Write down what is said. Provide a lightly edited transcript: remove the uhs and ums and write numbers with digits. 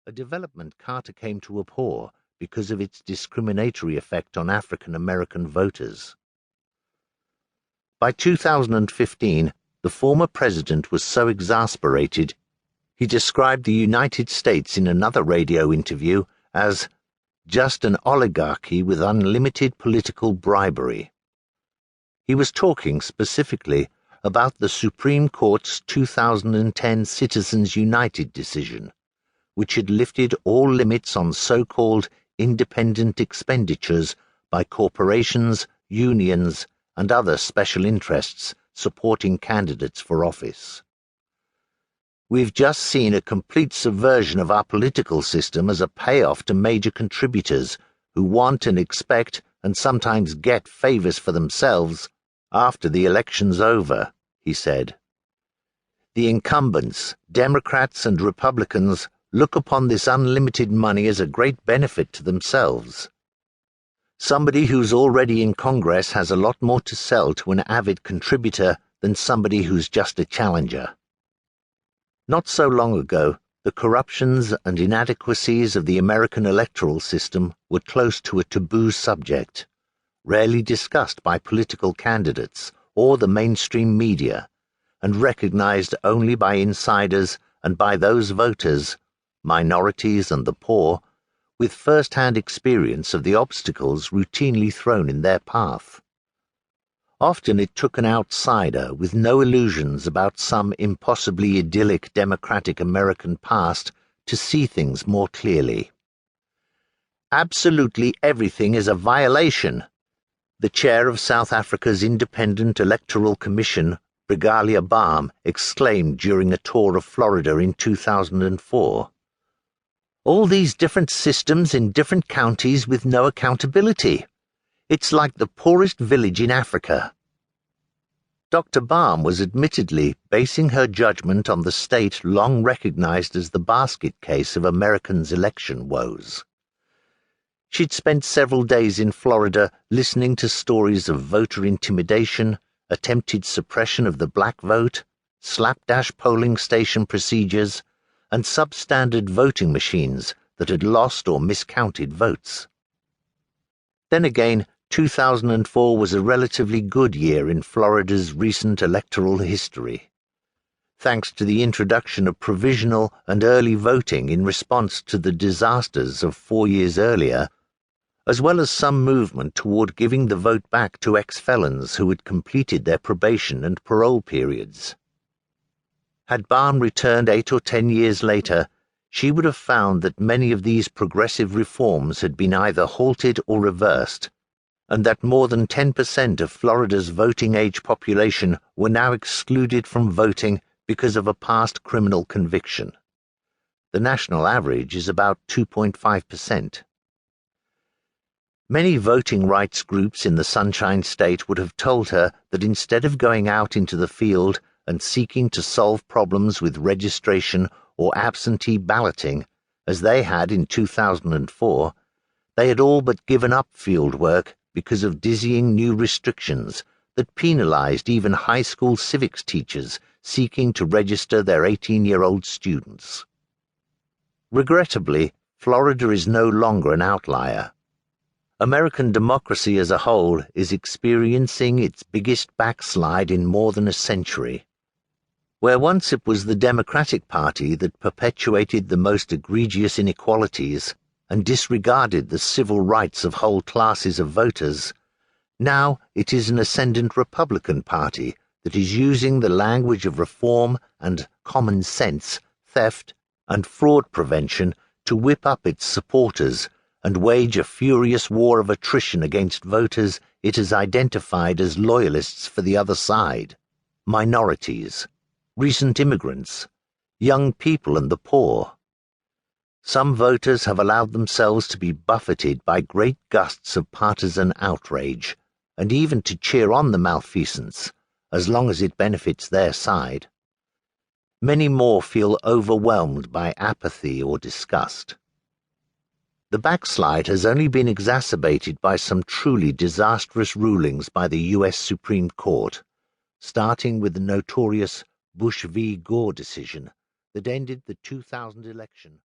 a development Carter came to abhor because of its discriminatory effect on African American voters. By 2015, the former president was so exasperated, he described the United States in another radio interview as just an oligarchy with unlimited political bribery. He was talking specifically about the Supreme Court's 2010 Citizens United decision, which had lifted all limits on so-called independent expenditures by corporations, unions, and other special interests supporting candidates for office. We've just seen a complete subversion of our political system as a payoff to major contributors who want and expect and sometimes get favors for themselves after the election's over, he said. The incumbents, Democrats and Republicans, look upon this unlimited money as a great benefit to themselves. Somebody who's already in Congress has a lot more to sell to an avid contributor than somebody who's just a challenger. Not so long ago, the corruptions and inadequacies of the American electoral system were close to a taboo subject, rarely discussed by political candidates or the mainstream media, and recognized only by insiders and by those voters, minorities and the poor, with first-hand experience of the obstacles routinely thrown in their path. Often it took an outsider with no illusions about some impossibly idyllic democratic American past to see things more clearly. Absolutely everything is a violation, the chair of South Africa's Independent Electoral Commission, Brigalia Balm, exclaimed during a tour of Florida in 2004. All these different systems in different counties with no accountability. It's like the poorest village in Africa. Dr. Balm was admittedly basing her judgment on the state long recognized as the basket case of Americans' election woes. She'd spent several days in Florida listening to stories of voter intimidation, attempted suppression of the black vote, slapdash polling station procedures, and substandard voting machines that had lost or miscounted votes. Then again, 2004 was a relatively good year in Florida's recent electoral history, thanks to the introduction of provisional and early voting in response to the disasters of 4 years earlier, as well as some movement toward giving the vote back to ex-felons who had completed their probation and parole periods. Had Balm returned 8 or 10 years later, she would have found that many of these progressive reforms had been either halted or reversed, and that more than 10% of Florida's voting-age population were now excluded from voting because of a past criminal conviction. The national average is about 2.5%. Many voting rights groups in the Sunshine State would have told her that instead of going out into the field and seeking to solve problems with registration or absentee balloting, as they had in 2004, they had all but given up field work because of dizzying new restrictions that penalized even high school civics teachers seeking to register their 18-year-old students. Regrettably, Florida is no longer an outlier. American democracy as a whole is experiencing its biggest backslide in more than a century. Where once it was the Democratic Party that perpetuated the most egregious inequalities and disregarded the civil rights of whole classes of voters, now it is an ascendant Republican Party that is using the language of reform and common sense, theft, and fraud prevention to whip up its supporters and wage a furious war of attrition against voters it has identified as loyalists for the other side, minorities, recent immigrants, young people and the poor. Some voters have allowed themselves to be buffeted by great gusts of partisan outrage, and even to cheer on the malfeasance, as long as it benefits their side. Many more feel overwhelmed by apathy or disgust. The backslide has only been exacerbated by some truly disastrous rulings by the U.S. Supreme Court, starting with the notorious Bush v. Gore decision that ended the 2000 election.